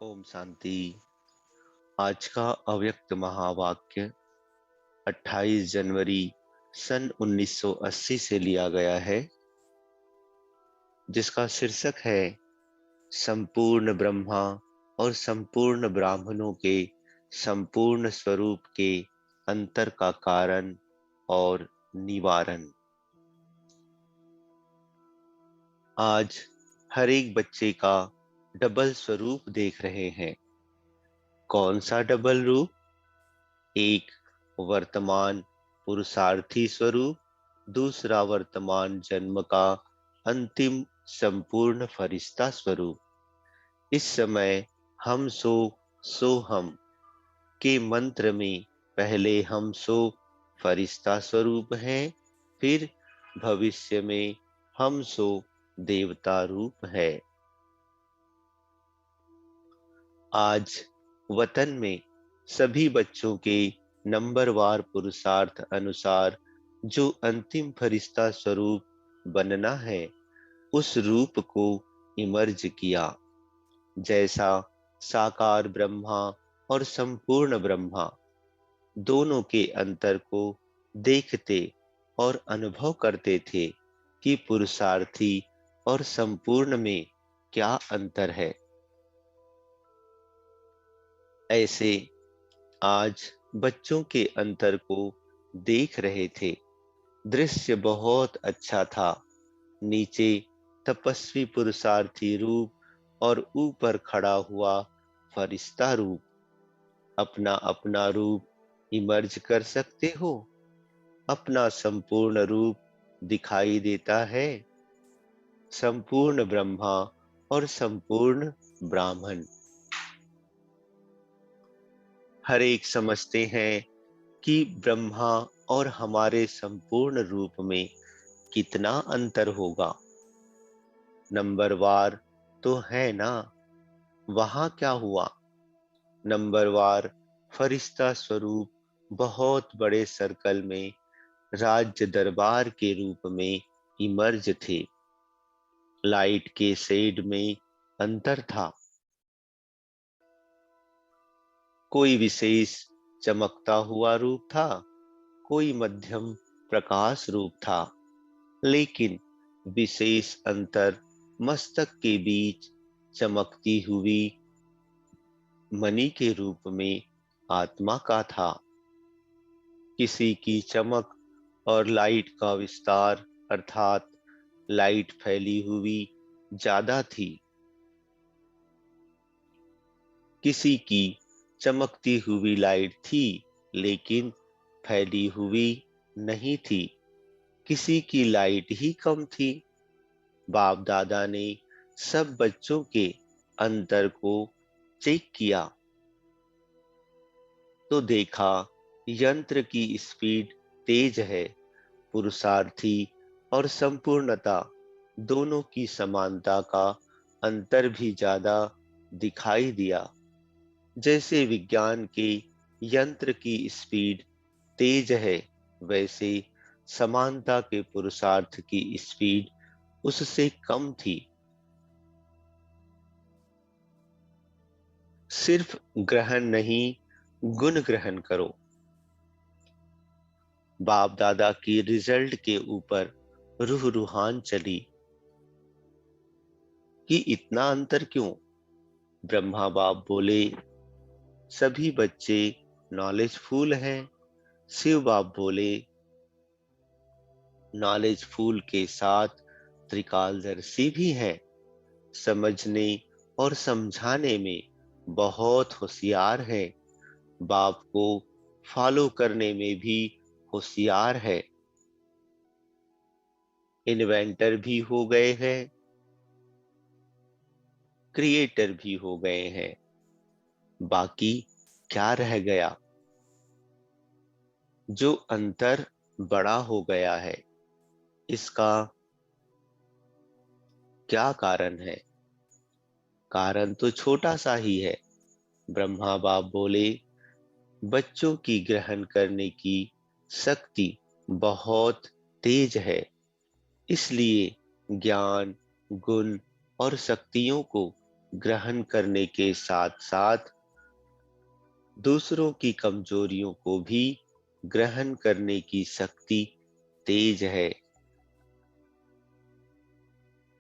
ओम शांति। आज का अव्यक्त महावाक्य 28 जनवरी सन 1980 से लिया गया है, जिसका शीर्षक है संपूर्ण ब्रह्मा और संपूर्ण ब्राह्मणों के संपूर्ण स्वरूप के अंतर का कारण और निवारण। आज हर एक बच्चे का डबल स्वरूप देख रहे हैं। कौन सा डबल रूप? एक वर्तमान पुरुषार्थी स्वरूप, दूसरा वर्तमान जन्म का अंतिम संपूर्ण फरिश्ता स्वरूप। इस समय हम सो हम के मंत्र में पहले हम सो फरिश्ता स्वरूप हैं, फिर भविष्य में हम सो देवता रूप है। आज वतन में सभी बच्चों के नंबरवार पुरुषार्थ अनुसार जो अंतिम फरिश्ता स्वरूप बनना है, उस रूप को इमर्ज किया। जैसा साकार ब्रह्मा और संपूर्ण ब्रह्मा दोनों के अंतर को देखते और अनुभव करते थे कि पुरुषार्थी और संपूर्ण में क्या अंतर है, ऐसे आज बच्चों के अंतर को देख रहे थे। दृश्य बहुत अच्छा था। नीचे तपस्वी पुरुषार्थी रूप और ऊपर खड़ा हुआ फरिश्ता रूप। अपना अपना रूप इमर्ज कर सकते हो। अपना संपूर्ण रूप दिखाई देता है। संपूर्ण ब्रह्मा और संपूर्ण ब्राह्मण। हर एक समझते हैं कि ब्रह्मा और हमारे संपूर्ण रूप में कितना अंतर होगा। नंबरवार तो है ना। वहां क्या हुआ? नंबरवार फरिश्ता स्वरूप बहुत बड़े सर्कल में राज्य दरबार के रूप में इमर्ज थे। लाइट के शेड में अंतर था। कोई विशेष चमकता हुआ रूप था, कोई मध्यम प्रकाश रूप था, लेकिन विशेष अंतर मस्तक के बीच चमकती हुई मणि के रूप में आत्मा का था। किसी की चमक और लाइट का विस्तार अर्थात लाइट फैली हुई ज्यादा थी। किसी की चमकती हुई लाइट थी, लेकिन फैली हुई नहीं थी। किसी की लाइट ही कम थी। बाप दादा ने सब बच्चों के अंतर को चेक किया तो देखा यंत्र की स्पीड तेज है। पुरुषार्थी और संपूर्णता दोनों की समानता का अंतर भी ज्यादा दिखाई दिया। जैसे विज्ञान के यंत्र की स्पीड तेज है, वैसे समानता के पुरुषार्थ की स्पीड उससे कम थी। सिर्फ ग्रहण नहीं, गुण ग्रहण करो। बाप दादा की रिजल्ट के ऊपर रूह रूहान चली कि इतना अंतर क्यों? ब्रह्मा बाप बोले, सभी बच्चे नॉलेजफुल हैं। शिव बाप बोले, नॉलेजफुल के साथ त्रिकालदर्शी भी हैं। समझने और समझाने में बहुत होशियार है। बाप को फॉलो करने में भी होशियार है। इन्वेंटर भी हो गए हैं, क्रिएटर भी हो गए हैं। बाकी क्या रह गया? जो अंतर बड़ा हो गया है, इसका क्या कारण है? कारण तो छोटा सा ही है। ब्रह्मा बाप बोले, बच्चों की ग्रहण करने की शक्ति बहुत तेज है, इसलिए ज्ञान, गुण और शक्तियों को ग्रहण करने के साथ साथ दूसरों की कमजोरियों को भी ग्रहण करने की शक्ति तेज है।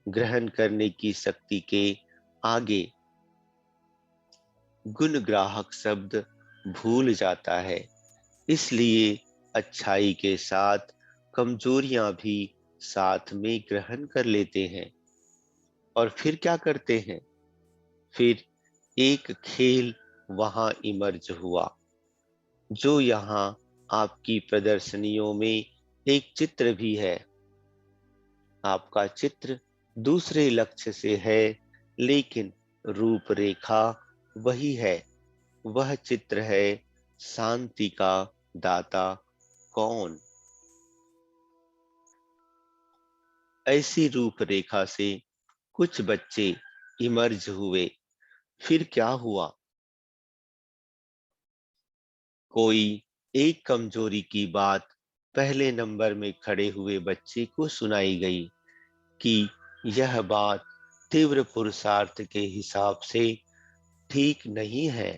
ग्रहण करने की शक्ति के आगे गुण ग्राहक शब्द भूल जाता है। इसलिए अच्छाई के साथ कमजोरियां भी साथ में ग्रहण कर लेते हैं। और फिर क्या करते हैं? फिर एक खेल वहां इमर्ज हुआ, जो यहाँ आपकी प्रदर्शनियों में एक चित्र भी है। आपका चित्र दूसरे लक्ष्य से है, लेकिन रूपरेखा वही है। वह चित्र है शांति का दाता कौन। ऐसी रूपरेखा से कुछ बच्चे इमर्ज हुए। फिर क्या हुआ? कोई एक कमजोरी की बात पहले नंबर में खड़े हुए बच्चे को सुनाई गई कि यह बात तीव्र पुरुषार्थ के हिसाब से ठीक नहीं है।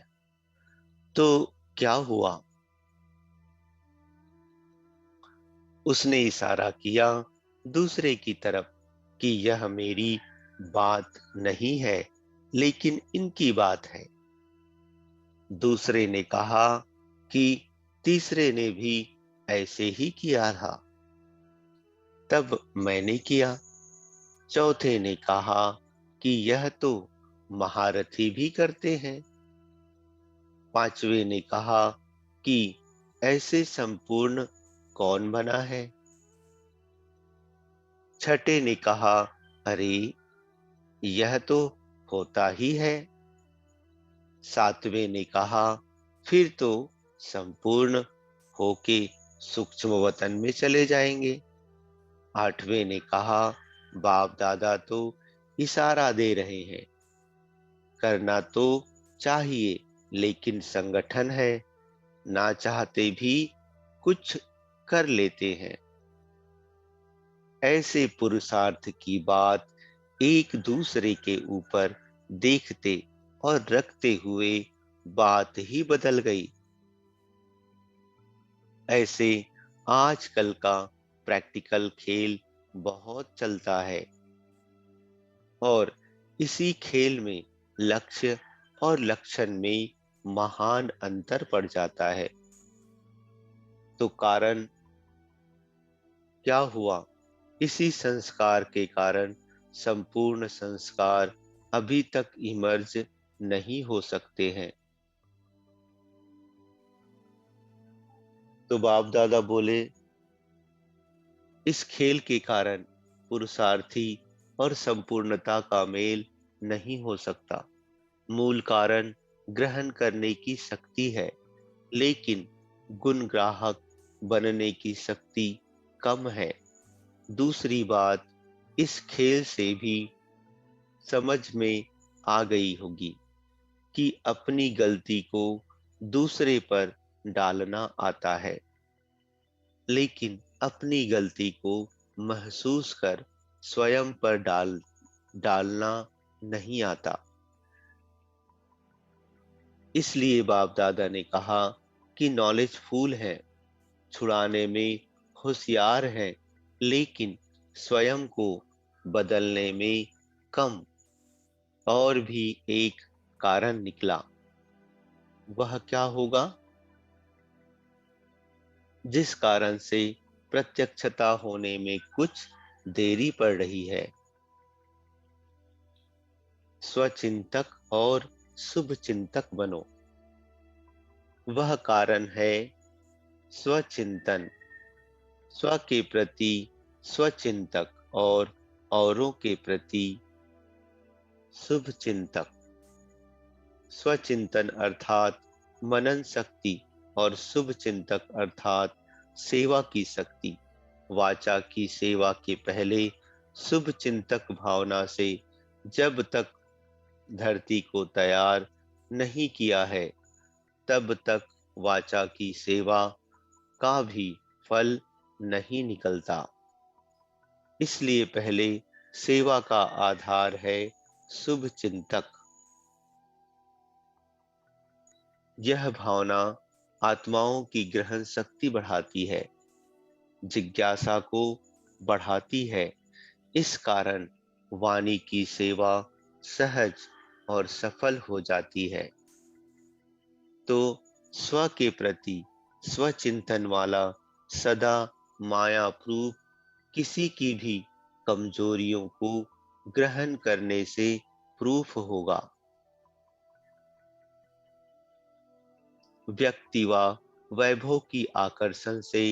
तो क्या हुआ? उसने इशारा किया दूसरे की तरफ कि यह मेरी बात नहीं है, लेकिन इनकी बात है। दूसरे ने कहा कि तीसरे ने भी ऐसे ही किया था, तब मैंने किया। चौथे ने कहा कि यह तो महारथी भी करते हैं। पांचवे ने कहा कि ऐसे संपूर्ण कौन बना है। छठे ने कहा, अरे यह तो होता ही है। सातवें ने कहा, फिर तो संपूर्ण होके सूक्ष्म वतन में चले जाएंगे। आठवें ने कहा, बाप दादा तो इशारा दे रहे हैं, करना तो चाहिए, लेकिन संगठन है, ना चाहते भी कुछ कर लेते हैं। ऐसे पुरुषार्थ की बात एक दूसरे के ऊपर देखते और रखते हुए बात ही बदल गई। ऐसे आजकल का प्रैक्टिकल खेल बहुत चलता है, और इसी खेल में लक्ष्य और लक्षण में महान अंतर पड़ जाता है। तो कारण क्या हुआ? इसी संस्कार के कारण संपूर्ण संस्कार अभी तक इमर्ज नहीं हो सकते हैं। तो बाप दादा बोले, इस खेल के कारण पुरुषार्थी और संपूर्णता का मेल नहीं हो सकता। मूल कारण ग्रहण करने की शक्ति है, लेकिन गुण ग्राहक बनने की शक्ति कम है। दूसरी बात इस खेल से भी समझ में आ गई होगी कि अपनी गलती को दूसरे पर डालना आता है, लेकिन अपनी गलती को महसूस कर स्वयं पर डालना नहीं आता। इसलिए बाप दादा ने कहा कि नॉलेज फूल है, छुड़ाने में होशियार है, लेकिन स्वयं को बदलने में कम। और भी एक कारण निकला। वह क्या होगा? जिस कारण से प्रत्यक्षता होने में कुछ देरी पड़ रही है। स्वचिंतक और शुभ चिंतक बनो। वह कारण है स्वचिंतन। स्व के प्रति स्वचिंतक और औरों के प्रति शुभ चिंतक। स्वचिंतन अर्थात मनन शक्ति और शुभ चिंतक अर्थात सेवा की शक्ति। वाचा की सेवा के पहले शुभ चिंतक भावना से जब तक धरती को तैयार नहीं किया है, तब तक वाचा की सेवा का भी फल नहीं निकलता। इसलिए पहले सेवा का आधार है शुभ चिंतक। यह भावना आत्माओं की ग्रहण शक्ति बढ़ाती है, जिज्ञासा को बढ़ाती है। इस कारण वाणी की सेवा सहज और सफल हो जाती है। तो स्व के प्रति स्वचिंतन वाला सदा माया प्रूफ किसी की भी कमजोरियों को ग्रहण करने से प्रूफ होगा। व्यक्ति व वैभव की आकर्षण से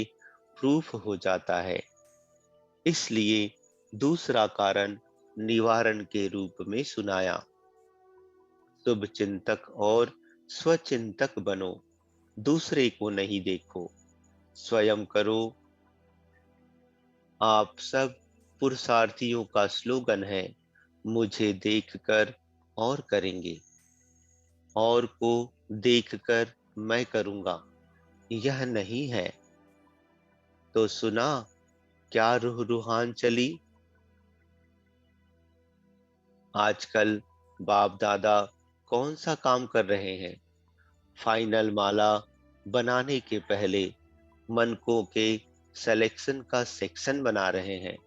प्रूफ हो जाता है। इसलिए दूसरा कारण निवारण के रूप में सुनाया। शुभ चिंतक और स्वचिंतक बनो, दूसरे को नहीं देखो, स्वयं करो। आप सब पुरुषार्थियों का स्लोगन है, मुझे देखकर और करेंगे, और को देखकर मैं करूंगा, यह नहीं है। तो सुना, क्या रूह रूहान चली। आजकल बाप दादा कौन सा काम कर रहे हैं? फाइनल माला बनाने के पहले मनकों के सिलेक्शन का सेक्शन बना रहे हैं।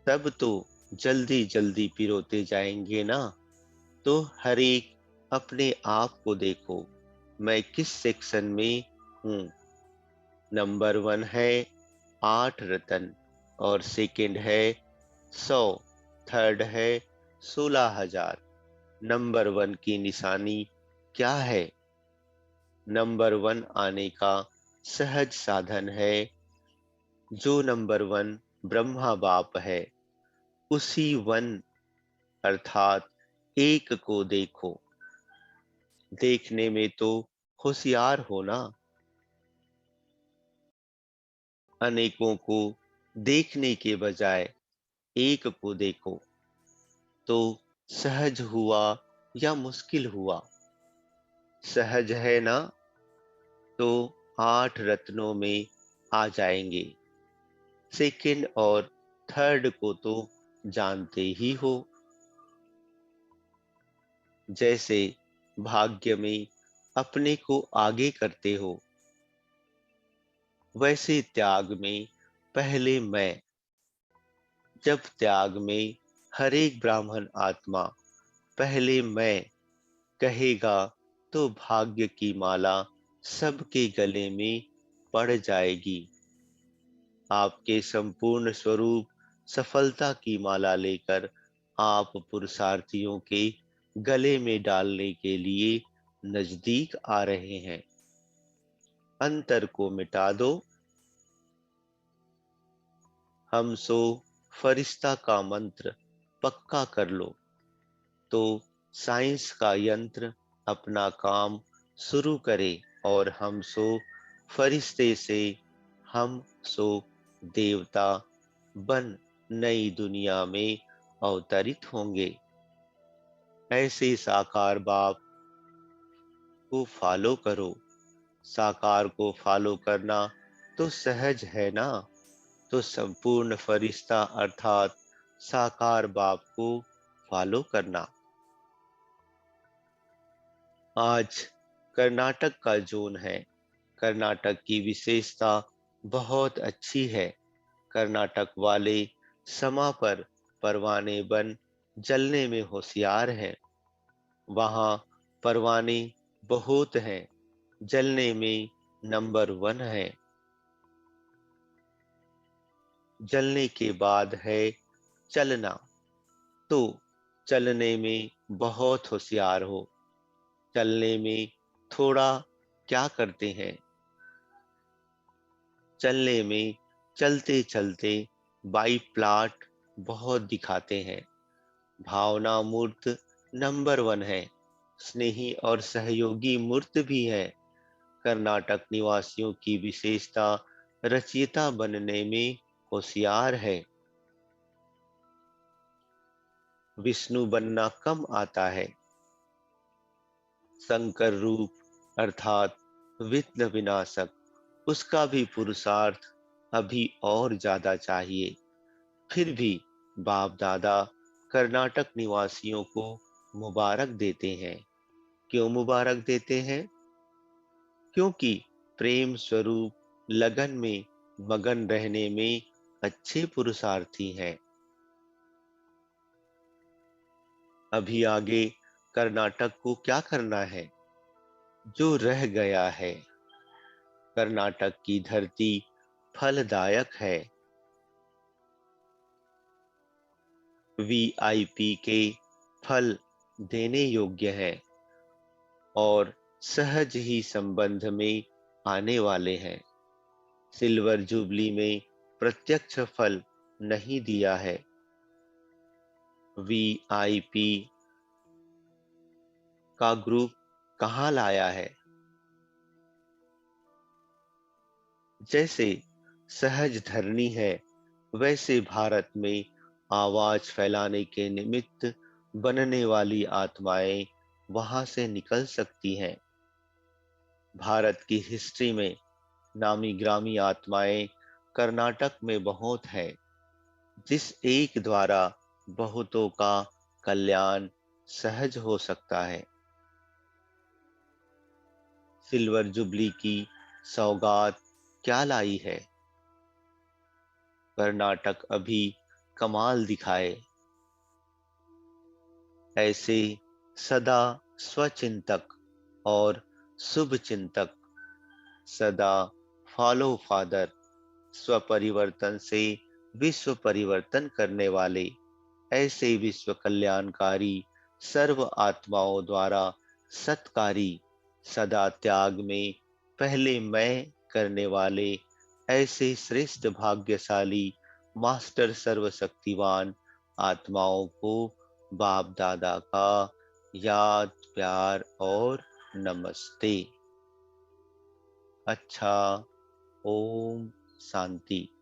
तब तो जल्दी जल्दी पिरोते जाएंगे ना। तो हर एक अपने आप को देखो, मैं किस सेक्शन में हूँ। नंबर 1 है 8 रतन, और सेकंड है 100, थर्ड है 16,000। नंबर 1 की निशानी क्या है? नंबर 1 आने का सहज साधन है, जो नंबर 1 ब्रह्मा बाप है, उसी वन अर्थात एक को देखो। देखने में तो होशियार हो ना। अनेकों को देखने के बजाय एक को देखो, तो सहज हुआ या मुश्किल हुआ? सहज है ना, तो 8 रत्नों में आ जाएंगे। सेकंड और थर्ड को तो जानते ही हो। जैसे भाग्य में अपने को आगे करते हो, वैसे त्याग में पहले मैं। जब त्याग में हर एक ब्राह्मण आत्मा पहले मैं कहेगा, तो भाग्य की माला सबके गले में पड़ जाएगी। आपके संपूर्ण स्वरूप सफलता की माला लेकर आप पुरुषार्थियों के गले में डालने के लिए नजदीक आ रहे हैं। अंतर को मिटा दो। हम सो फरिश्ता का मंत्र पक्का कर लो, तो साइंस का यंत्र अपना काम शुरू करे, और हम सो फरिश्ते से हम सो देवता बन नई दुनिया में अवतरित होंगे। ऐसे साकार बाप को फॉलो करो। साकार को फॉलो करना तो सहज है ना। तो संपूर्ण फरिश्ता अर्थात साकार बाप को फॉलो करना। आज कर्नाटक का जोन है। कर्नाटक की विशेषता बहुत अच्छी है। कर्नाटक वाले समा पर परवाने बन जलने में होशियार हैं। वहां परवाने बहुत हैं, जलने में नंबर 1 है। जलने के बाद है चलना, तो चलने में बहुत होशियार हो। चलने में थोड़ा क्या करते हैं? चलने में चलते चलते बाई प्लाट बहुत दिखाते हैं। भावना मूर्त नंबर 1 है। स्नेही और सहयोगी मूर्त भी है। कर्नाटक निवासियों की विशेषता रचयिता बनने में होशियार है। विष्णु बनना कम आता है। शंकर रूप अर्थात विघ्न विनाशक, उसका भी पुरुषार्थ अभी और ज्यादा चाहिए। फिर भी बाप दादा कर्नाटक निवासियों को मुबारक देते हैं। क्यों मुबारक देते हैं? क्योंकि प्रेम स्वरूप लगन में मगन रहने में अच्छे पुरुषार्थी हैं। अभी आगे कर्नाटक को क्या करना है? जो रह गया है। कर्नाटक की धरती फलदायक है। वीआईपी के फल देने योग्य है और सहज ही संबंध में आने वाले हैं। सिल्वर जुबली में प्रत्यक्ष फल नहीं दिया है। वीआईपी का ग्रुप कहाँ लाया है? जैसे सहज धरनी है, वैसे भारत में आवाज फैलाने के निमित्त बनने वाली आत्माएं वहां से निकल सकती हैं। भारत की हिस्ट्री में नामी ग्रामी आत्माएं कर्नाटक में बहुत है, जिस एक द्वारा बहुतों का कल्याण सहज हो सकता है। सिल्वर जुबली की सौगात क्या लाई है? कर्नाटक अभी कमाल दिखाए। ऐसे सदा स्वचिंतक और शुभ चिंतक, सदा फॉलो फादर, स्वपरिवर्तन से विश्व परिवर्तन करने वाले, ऐसे विश्व कल्याणकारी सर्व आत्माओं द्वारा सत्कारी, सदा त्याग में पहले मैं करने वाले, ऐसे श्रेष्ठ भाग्यशाली मास्टर सर्वशक्तिवान आत्माओं को बाप दादा का याद प्यार और नमस्ते। अच्छा, ओम शांति।